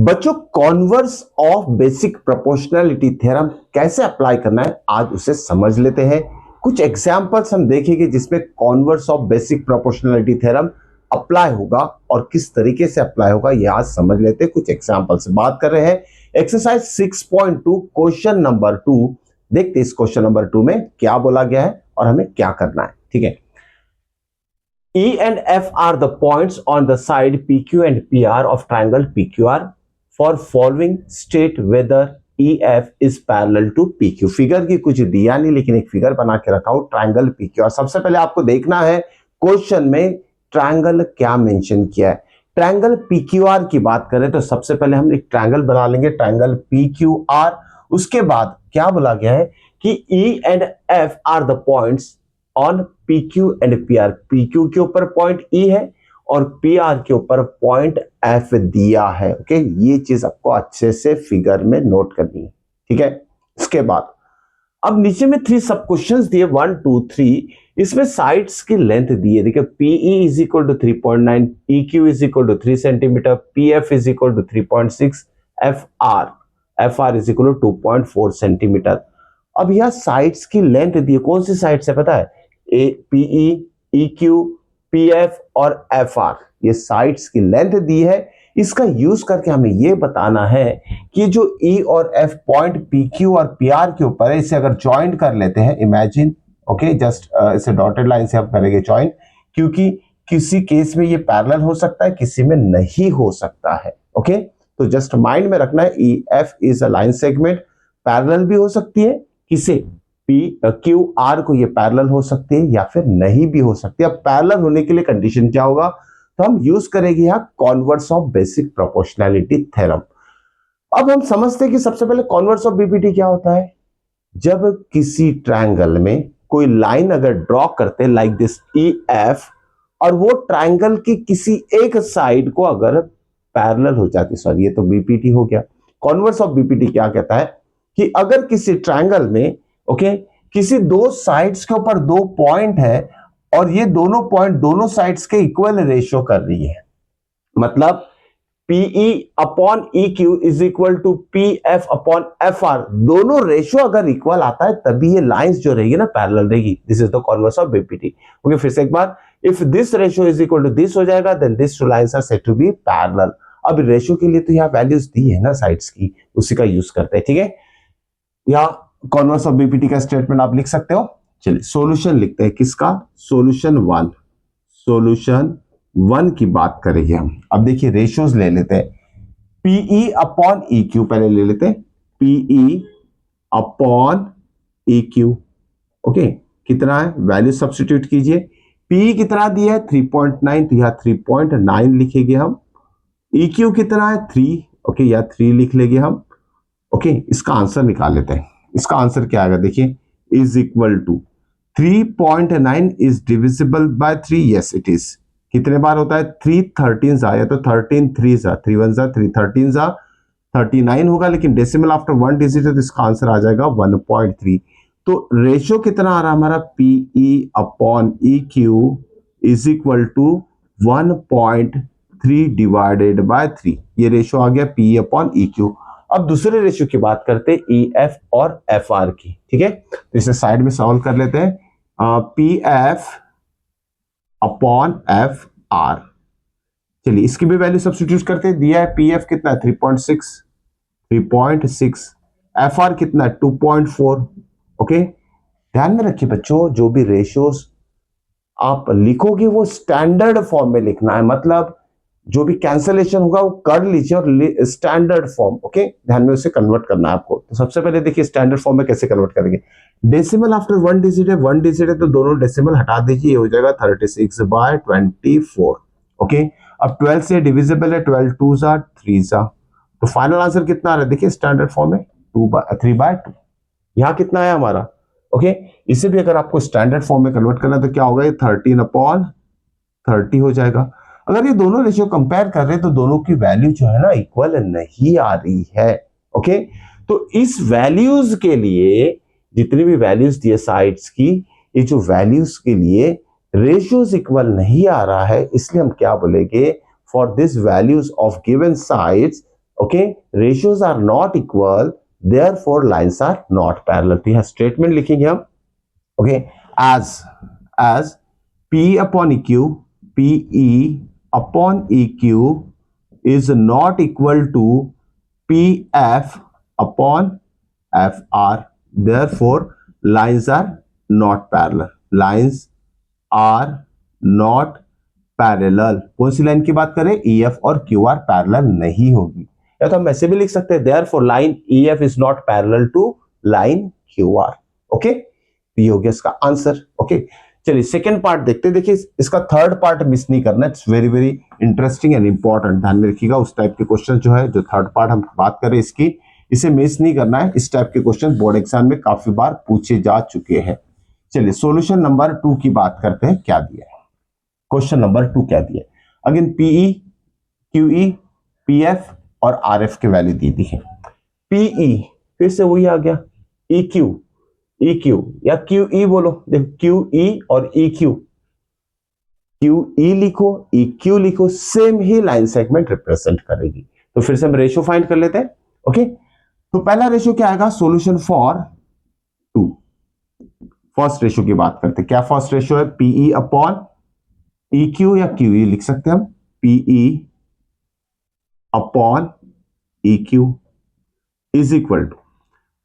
बच्चों, converse of basic proportionality theorem कैसे apply करना है आज उसे समझ लेते हैं। कुछ एग्जांपल्स हम देखेंगे जिसमें converse of basic proportionality theorem apply होगा और किस तरीके से अप्लाई होगा ये आज समझ लेते हैं। कुछ एग्जांपल से बात कर रहे हैं। एक्सरसाइज 6.2 क्वेश्चन नंबर 2 देखते इस क्वेश्चन नंबर 2 में क्या बोला गया है और हमें क्या करना है। ठीक है, E and F are the points on the side PQ and PR of triangle PQR. For following state whether EF is parallel to PQ. Figure की कुछ दिया नहीं लेकिन एक फिगर बना के रखा हूं ट्रायंगल PQR। सबसे पहले आपको देखना है क्वेश्चन में ट्रायंगल क्या मेंशन किया है। ट्रायंगल PQR की बात करें तो सबसे पहले हम एक ट्रायंगल बना लेंगे, ट्रायंगल PQR। उसके बाद क्या बोला गया है कि E and F are the points on PQ and PR। PQ के ऊपर पॉइंट E है और PR के ऊपर पॉइंट F दिया है। ओके, ये चीज आपको अच्छे से फिगर में नोट करनी है। ठीक है, इसके बाद अब नीचे में 3 सब क्वेश्चंस दिए 1 2 3। इसमें साइड्स की लेंथ दी है। देखिए PE is equal to 3.9, PQ is equal to 3 centimetre, PF is equal to 3.6, FR is equal to 2.4 centimetre. अब यह साइड्स की लेंथ दी है। कौन सी साइड्स है पता है? PE, EQ, PF और FR, ये साइड्स की लेंथ दी है। इसका यूज करके हमें ये बताना है कि जो E और F पॉइंट PQ और PR के ऊपर है, इसे अगर ज्वाइंट कर लेते हैं, इमेजिन, ओके, जस्ट इसे डॉटेड लाइन से हम करेंगे ज्वाइंट, क्योंकि किसी केस में ये पैरेलल हो सकता है, किसी में नहीं हो सकता है। ओके, तो जस्ट माइंड में रखना है EF is a line segment, parallel भी हो सकती है, किसे QR को ये पैरेलल हो सकती है या फिर नहीं भी हो सकती है। अब पैरेलल होने के लिए कंडीशन क्या होगा, तो हम यूज करेंगे यहां converse of basic proportionality theorem. अब हम समझते हैं कि सबसे पहले कॉन्वर्स ऑफ बीपीटी क्या होता है। जब किसी ट्रायंगल में कोई लाइन अगर ड्रॉ करते लाइक दिस EF और वो ट्रायंगल की किसी एक साइड को अगर पैरेलल हो जाती, सॉरी ये तो बीपीटी हो गया। कॉन्वर्स ऑफ बीपीटी क्या कहता है कि अगर किसी ट्रायंगल में ओके किसी दो साइड्स के ऊपर 2 पॉइंट है और ये दोनों पॉइंट दोनों साइड्स के इक्वल रेशियो कर रही है, मतलब PE upon EQ is equal to PF upon FR, दोनों रेशियो अगर इक्वल आता है तभी ये लाइंस जो रहेगी ना पैरेलल रहेगी। This is the converse of BPT. Okay, फिर से एक बार, if this ratio is equal to this हो जाएगा then this two lines are said to be parallel. अब रेशियो के लिए तो यहाँ वैल्यूज दी है ना साइड्स की, उसी का यूज करते हैं। ठीक है, यहाँ कॉन्वर्स ऑफ बीपीटी का स्टेटमेंट आप लिख सकते हो। चलिए सॉल्यूशन लिखते हैं, किसका? सॉल्यूशन 1। सॉल्यूशन 1 की बात करेंगे हम। अब देखिए रेशियोज ले लेते हैं। PE अपॉन EQ पहले ले लेते हैं, PE अपॉन EQ। ओके, कितना है? वैल्यू सब्स्टिट्यूट कीजिए। PE कितना दिया है? 3.9, तो यहाँ 3.9 लिखेंगे हम। EQ कितना है? 3। ओके, या 3 लिख लेंगे हम। ओके, इसका आंसर निकाल लेते हैं। इसका आंसर क्या आएगा? देखिए, is equal to 3.9 is divisible by 3। Yes it is. कितने बार होता है? 3 13 आया तो 13 3 3 1 3 13 39 होगा, लेकिन डेसिमल आफ्टर 1 डिजिट है तो इसका आंसर आ जाएगा 1.3। तो रेशियो कितना आ रहा है हमारा? PE upon EQ is equal to 1.3 divided by 3। ये रेशियो आ गया PE अपॉन EQ। अब दूसरे रेशियो की बात करते हैं EF और FR की। ठीक है, तो इसे साइड में सॉल्व कर लेते हैं। PF अपॉन FR, चलिए इसकी भी वैल्यू सब्स्टिट्यूट करते हैं। दिया है PF कितना है? 3.6, FR कितना है? 2.4। ओके, ध्यान में रखिए बच्चों, जो भी रेशियोज आप लिखोगे वो स्टैंडर्ड फॉर्म में लिखना है, मतलब जो भी कैंसलेशन होगा वो कर लीजिए और स्टैंडर्ड फॉर्म, ओके, ध्यान में उसे कन्वर्ट करना है आपको। तो सबसे पहले देखिए स्टैंडर्ड फॉर्म में कैसे कन्वर्ट करेंगे। डेसिमल आफ्टर 1 डिजिट है, 1 डिजिट है तो दोनों डेसिमल हटा दीजिए, ये हो जाएगा 36/24। ओके, अब 12 से डिविजिबल है, 12 2 3 तो फाइनल आंसर कितना आ रहा है? देखिए स्टैंडर्ड फॉर्म में 3/2। यहाँ कितना है हमारा? ओके, इसे भी अगर आपको स्टैंडर्ड फॉर्म में कन्वर्ट करना तो क्या होगा? 13/30 हो जाएगा। अगर ये दोनों रेशियो कंपेयर कर रहे हैं तो दोनों की वैल्यू जो है ना इक्वल नहीं आ रही है। ओके, तो इस वैल्यूज के लिए जितनी भी वैल्यूज दिए साइड्स की, ये जो वैल्यूज के लिए रेशियोज इक्वल नहीं आ रहा है, इसलिए हम क्या बोलेंगे? For this values of given sides okay, ratios are not equal therefore lines are not parallel. तो यहां स्टेटमेंट लिखेंगे हम, okay, as P upon EQ, PE upon EQ is not equal to PF upon FR. Therefore, lines are not parallel. Lines are not parallel. कौन सी line की बात करें? EF और QR parallel नहीं होगी। या तो हम ऐसे भी लिख सकते हैं, therefore line EF is not parallel to line QR. Okay, ये हो गया इसका आंसर। ओके, चलिए सेकंड पार्ट देखते हैं। देखिए इसका थर्ड पार्ट मिस नहीं करना, it's very very interesting and important. ध्यान में रखिएगा, उस टाइप के क्वेश्चन जो है, जो थर्ड पार्ट हम बात करें इसकी, इसे मिस नहीं करना है। इस टाइप के क्वेश्चन बोर्ड एग्जाम में काफी बार पूछे जा चुके हैं। चलिए सॉल्यूशन नंबर 2 की बात करते हैं, क्या दिया है क्वेश्चन नंबर 2, क्या दिया है। अगेन पीई, क्यूई, पीएफ और आरएफ के वैल्यू दी है। पीई फिर से वही आ गया, EQ, EQ या QE बोलो, देखो QE और EQ, QE लिखो, EQ लिखो, सेम ही लाइन सेगमेंट रिप्रेजेंट करेगी। तो फिर से हम रेशियो फाइंड कर लेते हैं। ओके, तो पहला रेशियो क्या आएगा? Solution for 2। फर्स्ट रेशियो की बात करते हैं, क्या फर्स्ट रेशियो है? PE अपॉन EQ या QE लिख सकते हैं हम, PE upon EQ is equal to,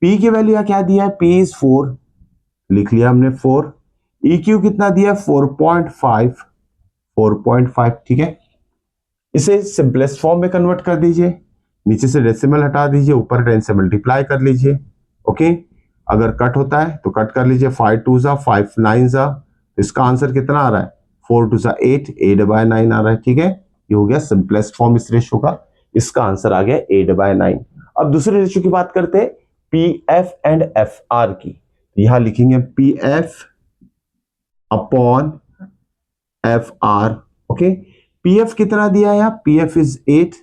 P की वैल्यू क्या दिया है? P इज 4, लिख लिया हमने 4। EQ कितना दिया? 4.5, 4.5, ठीक है। इसे सिंपलेस्ट फॉर्म में कन्वर्ट कर दीजिए, नीचे से डेसिमल हटा दीजिए, ऊपर 10 से मल्टीप्लाई कर लीजिए। ओके, अगर कट होता है तो कट कर लीजिए, 5 2 जा 5 9 जा, इसका आंसर कितना आ रहा है? 4 2 जा 8, 8/9 आ रहा है, ठीक है। ये हो गया सिंपलेस्ट फॉर्म इस रेशियो का, इसका आंसर आ गया 8/9। अब दूसरे रेशियो की बात करते हैं, PF एंड FR की। यहां लिखेंगे PF upon FR। Okay, PF कितना दिया है? PF is 8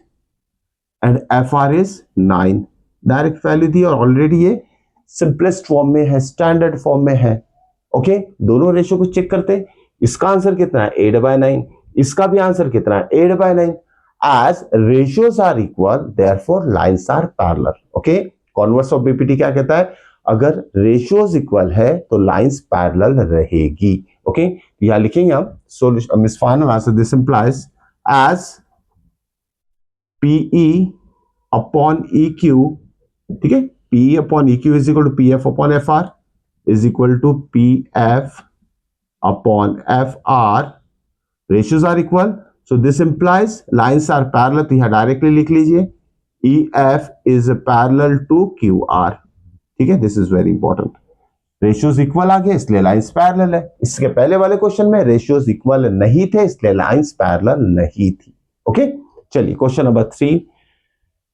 and FR is 9। Direct value दी और ऑलरेडी ये सिंपलेस्ट फॉर्म में है, स्टैंडर्ड फॉर्म में है। ओके, दोनों रेशियो को चेक करते हैं। इसका आंसर कितना है? 8/9। इसका भी आंसर कितना है? 8/9। As ratios are equal therefore lines are parallel. Okay, converse of BPT क्या कहता है? अगर रेशियोज इक्वल है तो लाइंस पैरेलल रहेगी। ओके, यहां लिखेंगे हम solution, miss final answer, this implies as PE upon EQ, ठीक है, PE upon EQ is equal to PF upon FR is equal to PF upon FR। Ratios are equal, so this implies lines are parallel. तो यहां directly लिख लीजिए EF is parallel to QR, ठीक है, this is very important. Ratios equal आ गए इसलिए lines parallel है। इसके पहले वाले क्वेश्चन में रेशियोज इक्वल नहीं थे इसलिए लाइंस पैरेलल नहीं थी। ओके, चलिए क्वेश्चन नंबर 3,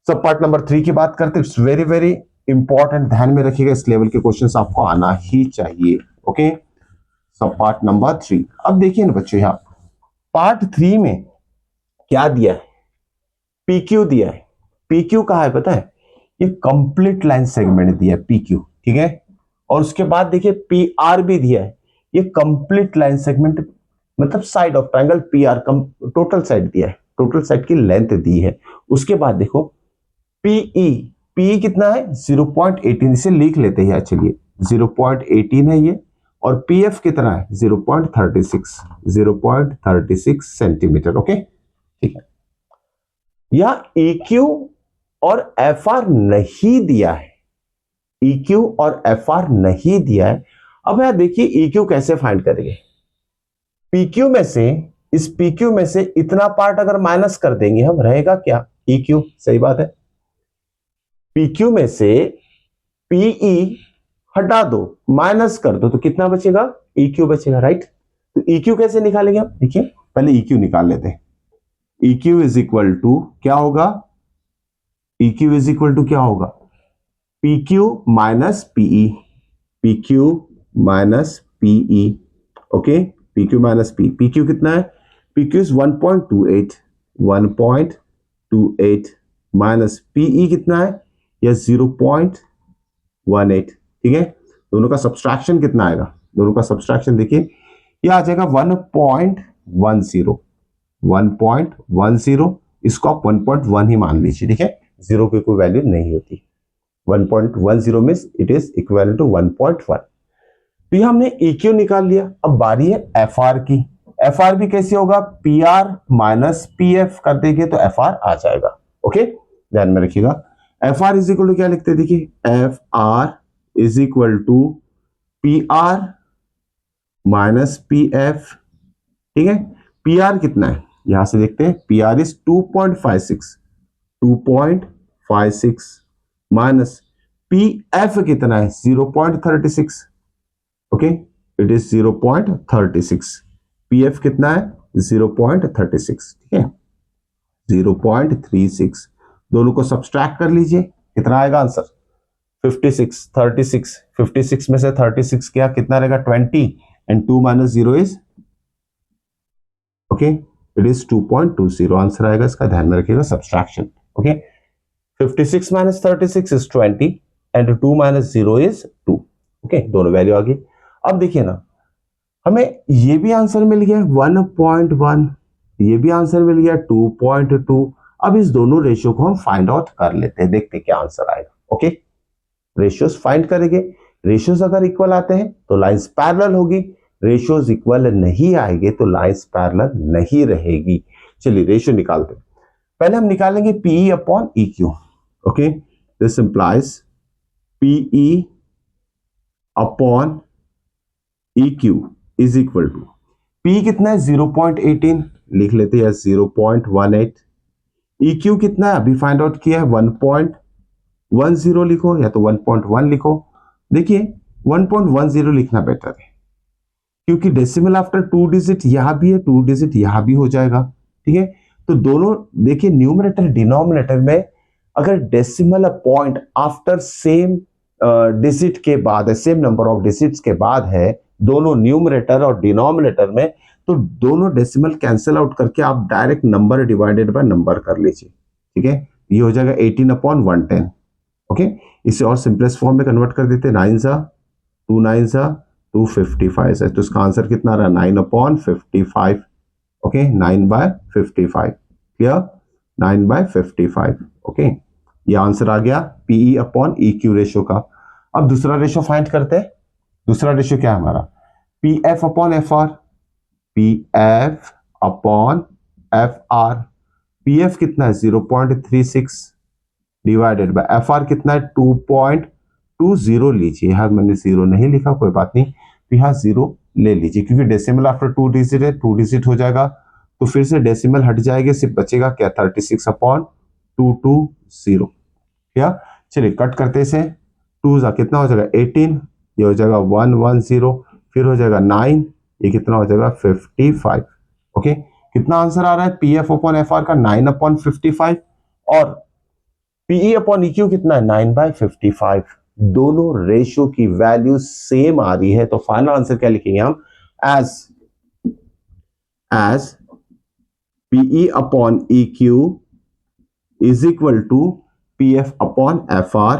सब पार्ट नंबर 3 की बात करते हैं। इट्स वेरी वेरी इंपॉर्टेंट, ध्यान में रखिएगा, इस लेवल के क्वेश्चंस आपको आना ही चाहिए। ओके, सब पार्ट नंबर 3। अब देखिए ना बच्चों, यहां पार्ट 3 में क्या दिया है? PQ दिया है। PQ कहा है पता है? ये कंप्लीट लाइन सेगमेंट दिया है PQ, ठीक है। और उसके बाद देखिए PR भी दिया है, ये कंप्लीट लाइन सेगमेंट, मतलब side of triangle PR total side दिया है, टोटल साइड की लेंथ दी है। उसके बाद देखो PE कितना है? 0.18, इसे लिख लेते हैं, चलिए 0.18 है ये। और PF कितना है? 0.36 सेंटीमीटर। ओके, ठीक है। यह EQ और FR नहीं दिया है, EQ और FR नहीं दिया है। अब यहां देखिए EQ कैसे फाइंड करेंगे? PQ में से, इस PQ में से इतना पार्ट अगर माइनस कर देंगे हम, रहेगा क्या? EQ, सही बात है। PQ में से PE हटा दो, माइनस कर दो, तो कितना बचेगा? EQ बचेगा, राइट। तो EQ कैसे निकालेंगे हम? देखिए पहले EQ निकाल लेते हैं। EQ इज इक्वल टू क्या होगा? EQ इज इक्वल टू क्या होगा? PQ minus PE, PQ minus PE। Okay, PQ minus P, PQ कितना है? PQ इज 1.28, 1.28 माइनस PE कितना है? यह 0.18, ठीक है। दोनों का सब्सट्रैक्शन कितना आएगा? दोनों का सब्सट्रैक्शन देखिए, यह आ जाएगा 1.10, 1.10, इसको आप 1.1 ही मान लीजिए, ठीक है, जीरो की कोई वैल्यू नहीं होती। 1.10 means it is equal to 1.1। तो ये हमने EQ निकाल लिया। अब बारी है FR की। FR भी कैसे होगा, PR माइनस PF कर देंगे तो FR आ जाएगा। ओके, ध्यान में रखिएगा। FR इज इक्वल टू क्या लिखते हैं, देखिए FR is equal to PR minus PF। ठीक है, PR कितना है यहां से देखते हैं, PR इज 2.56 माइनस PF कितना है 0.36। Okay, it is 0.36। PF कितना है 0.36। ठीक है, 0.36। दोनों को सब्सट्रैक्ट कर लीजिए, कितना आएगा आंसर 56। 56 में से 36 क्या कितना रहेगा 20 and 2 minus 0 is okay, it is 2.20 answer आएगा इसका, ध्यान में रखिएगा subtraction. Okay, 56 minus 36 is 20 and 2 minus 0 is 2। Okay, दोनों वैल्यू आ गई। अब देखिए ना, हमें ये भी आंसर मिल गया 1.1, ये भी आंसर मिल गया 2.2। अब इस दोनों रेशियो को हम फाइंड आउट कर लेते हैं, देखते हैं क्या आंसर आएगा। ओके, रेशियोज फाइंड करेंगे। रेशियोज अगर इक्वल आते हैं तो लाइंस पैरेलल होगी, रेशियोज इक्वल नहीं आएंगे तो लाइंस पैरेलल नहीं रहेगी। चलिए रेशियो निकालते हैं। पहले हम निकालेंगे PE upon EQ। Okay, this implies PE upon EQ is equal to, P कितना है 0.18 लिख लेते हैं 0.18। EQ कितना है अभी फाइंड आउट किया है 1.10 लिखो या तो 1.1 लिखो। देखिए 1.10 लिखना बेटर है क्योंकि डेसिमल आफ्टर 2 डिजिट यहां भी है, 2 डिजिट यहां भी हो जाएगा। ठीक है, तो दोनों देखिए न्यूमरेटर डिनोमिनेटर में अगर decimal point after same digit के बाद है, सेम नंबर ऑफ डिजिट्स के बाद है दोनों न्यूमरेटर और डिनोमिनेटर में, तो दोनों डेसिमल कैंसिल आउट करके आप direct number divided by number कर लीजिए। ठीक है, ये हो जाएगा 18 अपॉन 110। ओके, इसे और सिंपलेस्ट फॉर्म में कन्वर्ट कर देते हैं, 9 सा 2 9 सा 255 है, तो इसका आंसर कितना रहा 9 अपॉन 55। ओके, 9/55। क्लियर, 9/55। ओके, ये आंसर आ गया PE अपॉन EQ रेशियो का। अब दूसरा रेशियो फाइंड करते हैं। दूसरा रेशियो क्या है हमारा, PF upon FR। PF upon FR, PF कितना है 0.36 डिवाइडेड बाय FR कितना है 2.20 लीजिए। यहां मैंने 0 नहीं लिखा, कोई बात नहीं, तो यहां 0 ले लीजिए क्योंकि डेसिमल आफ्टर 2 डिजिट है, 2 डिजिट हो जाएगा तो फिर से डेसिमल हट जाएगा, सिर्फ बचेगा क्या 36 अपॉन 220। क्या, चलिए कट करते इसे, 2 जा कितना हो जाएगा 18, ये हो जाएगा 110, फिर हो जाएगा 9, ये कितना हो जाएगा 55। ओके, कितना आंसर आ रहा है PF अपॉन FR का 9 अपॉन 55 और PE अपॉन EQ कितना है 9/55। दोनों रेशियो की वैल्यू सेम आ रही है तो फाइनल आंसर क्या लिखेंगे हम, as PE upon EQ is equal to PF upon FR।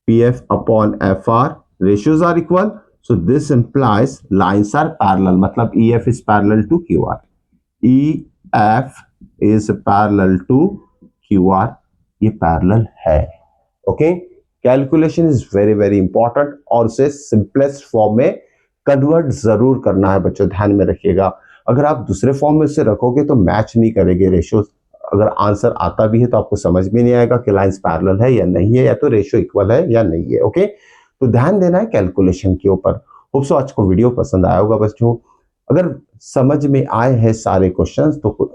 PF upon FR, ratios are equal, so this implies lines are parallel, मतलब EF is parallel to QR, EF is parallel to QR, ये parallel है। Okay, calculation is very very important और उसे simplest form में convert जरूर करना है बच्चों, ध्यान में रखिएगा। अगर आप दूसरे फॉर्म में उसे रखोगे तो मैच नहीं करेंगे रेशियो, अगर आंसर आता भी है तो आपको समझ में नहीं आएगा कि लाइंस पैरेलल है या नहीं है, या तो रेशियो इक्वल है या नहीं है। ओके, तो ध्यान देना है कैलकुलेशन के ऊपर। होप सो आज को वीडियो पसंद आया होगा बच्चों। अगर समझ में आए हैं सारे क्वेश्चंस तो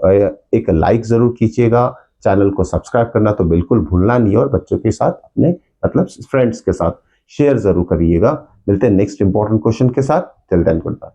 एक लाइक जरूर कीजिएगा, चैनल को सब्सक्राइब करना तो बिल्कुल भूलना नहीं, और बच्चों के साथ अपने मतलब फ्रेंड्स के साथ शेयर जरूर करिएगा। मिलते हैं नेक्स्ट इंपॉर्टेंट क्वेश्चन के साथ, टिल देन गुड बाय।